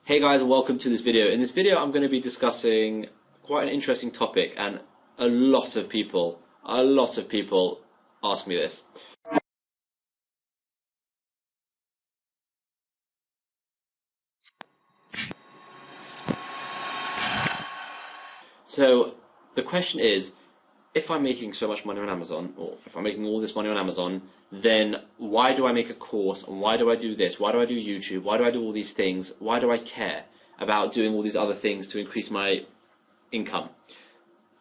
Hey guys, and welcome to this video. In this video I'm going to be discussing quite an interesting topic, and a lot of people ask me this. So the question is, if I'm making so much money on Amazon, or if I'm making all this money on Amazon, then why do I make a course, and why do I do this? Why do I do YouTube? Why do I do all these things? Why do I care about doing all these other things to increase my income?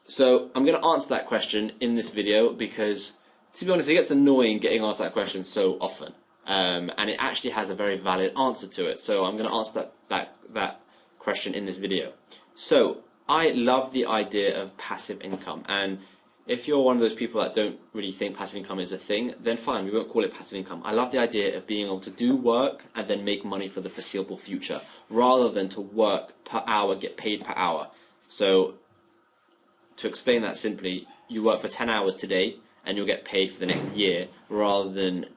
So I'm going to answer that question in this video because, to be honest, it gets annoying getting asked that question so often, and it actually has a very valid answer to it. So I'm going to answer that question in this video. So I love the idea of passive income, and if you're one of those people that don't really think passive income is a thing, then fine, we won't call it passive income. I love the idea of being able to do work and then make money for the foreseeable future, rather than to work per hour, get paid per hour. So to explain that simply, you work for 10 hours today and you'll get paid for the next year, rather than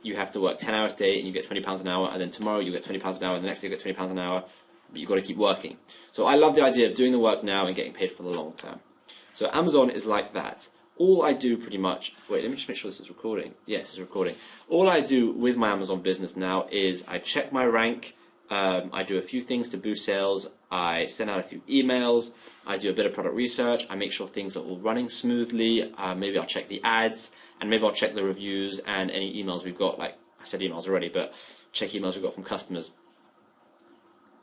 you have to work 10 hours today and you get £20 an hour, and then tomorrow you get £20 an hour, and the next day you get £20 an hour, but you've got to keep working. So I love the idea of doing the work now and getting paid for the long term. So Amazon is like that. All I do pretty much... Wait, let me just make sure this is recording. Yes, it's recording. All I do with my Amazon business now is I check my rank, I do a few things to boost sales, I send out a few emails, I do a bit of product research, I make sure things are all running smoothly, maybe I'll check the ads, and maybe I'll check the reviews and any emails we've got, like I said emails already, but check emails we've got from customers.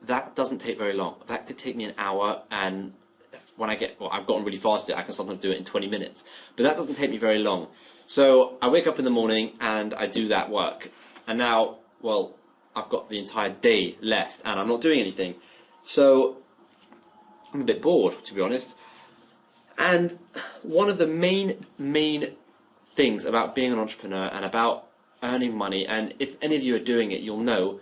That doesn't take very long. That could take me an hour, and when I've gotten really fast at it, I can sometimes do it in 20 minutes. But that doesn't take me very long. So I wake up in the morning and I do that work. And now, well, I've got the entire day left and I'm not doing anything. So I'm a bit bored, to be honest. And one of the main things about being an entrepreneur and about earning money, and if any of you are doing it, you'll know,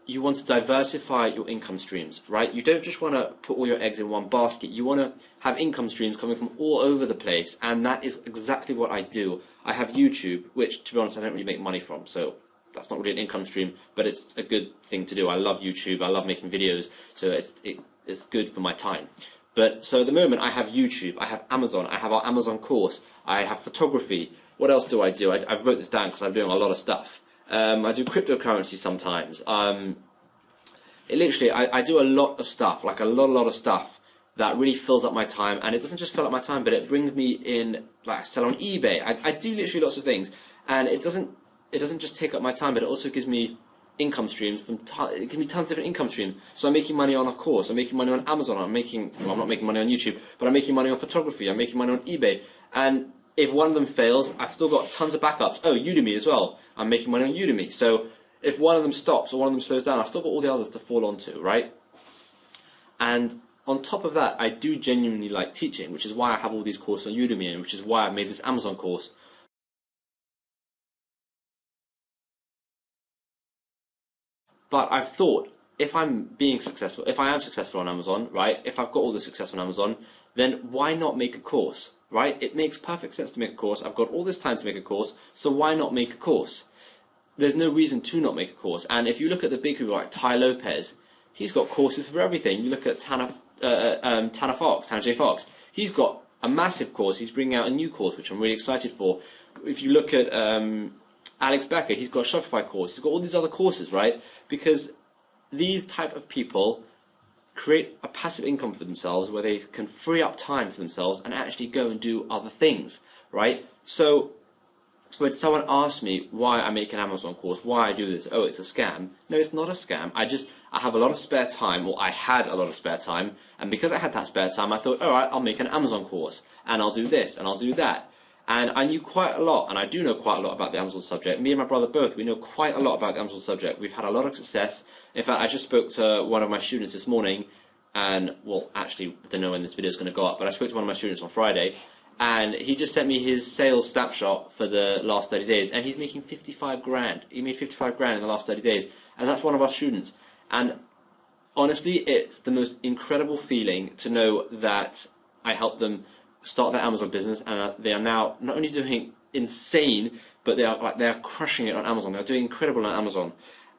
you want to diversify your income streams, right? You don't just want to put all your eggs in one basket. You want to have income streams coming from all over the place, and that is exactly what I do. I have YouTube, which, to be honest, I don't really make money from, so that's not really an income stream, but it's a good thing to do. I love YouTube, I love making videos, so it's good for my time. But so at the moment, I have YouTube, I have Amazon, I have our Amazon course, I have photography. What else do? I've wrote this down because I'm doing a lot of stuff. I do cryptocurrency sometimes. I do a lot of stuff, like a lot of stuff that really fills up my time, and it doesn't just fill up my time, but it brings me in, like I sell on eBay. I do literally lots of things, and it doesn't just take up my time, but it also gives me income streams it gives me tons of different income streams. So I'm making money on a course, I'm making money on Amazon, I'm not making money on YouTube, but I'm making money on photography, I'm making money on eBay, and if one of them fails, I've still got tons of backups. Oh, Udemy as well. I'm making money on Udemy. So if one of them stops or one of them slows down, I've still got all the others to fall onto, right? And on top of that, I do genuinely like teaching, which is why I have all these courses on Udemy, and which is why I made this Amazon course. But I've thought, if I am successful on Amazon, right, if I've got all the success on Amazon, then why not make a course, right? It makes perfect sense to make a course. I've got all this time to make a course, so why not make a course? There's no reason to not make a course. And if you look at the big people like Tai Lopez, he's got courses for everything. You look at Tanner J. Fox, he's got a massive course. He's bringing out a new course, which I'm really excited for. If you look at Alex Becker, he's got a Shopify course. He's got all these other courses, right? Because these type of people create a passive income for themselves where they can free up time for themselves and actually go and do other things, right? So when someone asks me why I make an Amazon course, why I do this, oh, it's a scam. No, it's not a scam. I have a lot of spare time, or I had a lot of spare time, and because I had that spare time, I thought, all right, I'll make an Amazon course, and I'll do this, and I'll do that. And I knew quite a lot, and I do know quite a lot about the Amazon subject. Me and my brother both, we know quite a lot about the Amazon subject. We've had a lot of success. In fact, I just spoke to one of my students this morning, and, well, actually, I don't know when this video is going to go up, but I spoke to one of my students on Friday, and he just sent me his sales snapshot for the last 30 days, and he's making 55 grand. He made 55 grand in the last 30 days, and that's one of our students. And honestly, it's the most incredible feeling to know that I helped them start their Amazon business, and they are now not only doing insane, but they are crushing it on Amazon. They're doing incredible on Amazon,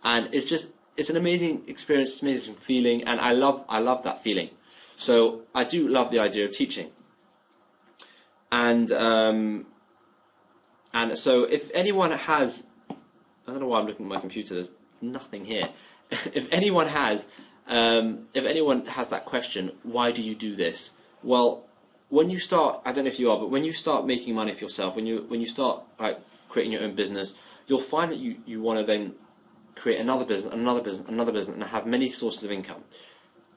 and it's just it's an amazing experience, it's an amazing feeling, and I love that feeling. So I do love the idea of teaching. And so if anyone has, I don't know why I'm looking at my computer. There's nothing here. If anyone has that question, why do you do this? Well, when you start, I don't know if you are, but when you start making money for yourself, when you start like creating your own business, you'll find that you want to then create another business, another business, another business, and have many sources of income.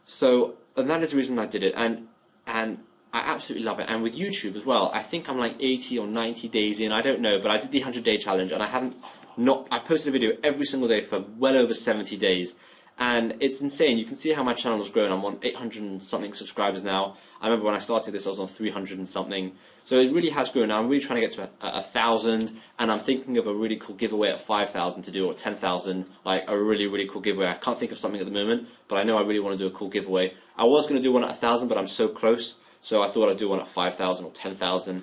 So, and that is the reason I did it, and I absolutely love it. And with YouTube as well, I think I'm like 80 or 90 days in, I don't know, but I did the 100-day challenge, and I posted a video every single day for well over 70 days. And it's insane. You can see how my channel has grown. I'm on 800 and something subscribers now. I remember when I started this, I was on 300 and something. So it really has grown. Now I'm really trying to get to 1,000, and I'm thinking of a really cool giveaway at 5,000 to do, or 10,000, like a really, really cool giveaway. I can't think of something at the moment, but I know I really want to do a cool giveaway. I was going to do one at 1,000, but I'm so close, so I thought I'd do one at 5,000 or 10,000.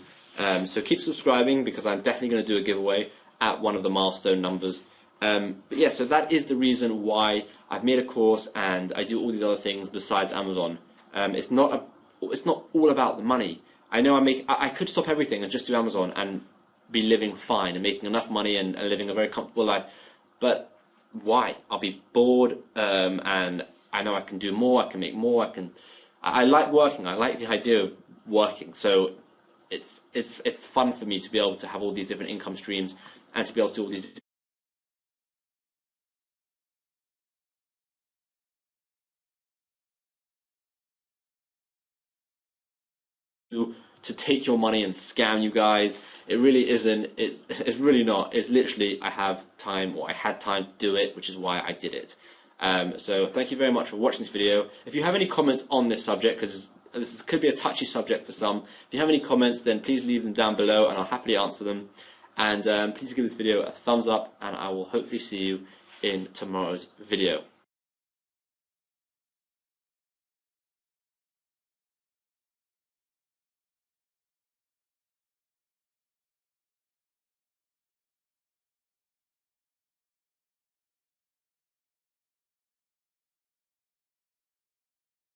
So keep subscribing, because I'm definitely going to do a giveaway at one of the milestone numbers. But yeah, so that is the reason why I've made a course and I do all these other things besides Amazon. It's not all about the money. I know I could stop everything and just do Amazon and be living fine and making enough money and living a very comfortable life. But why? I'll be bored, and I know I can do more. I can make more. I like working. I like the idea of working. So it's fun for me to be able to have all these different income streams and to be able to do all these to take your money and scam you guys. It really isn't. It's really not. It's literally, I have time, or I had time to do it, which is why I did it. So thank you very much for watching this video. If you have any comments on this subject, because this could be a touchy subject for some, if you have any comments, then please leave them down below and I'll happily answer them. And please give this video a thumbs up, and I will hopefully see you in tomorrow's video.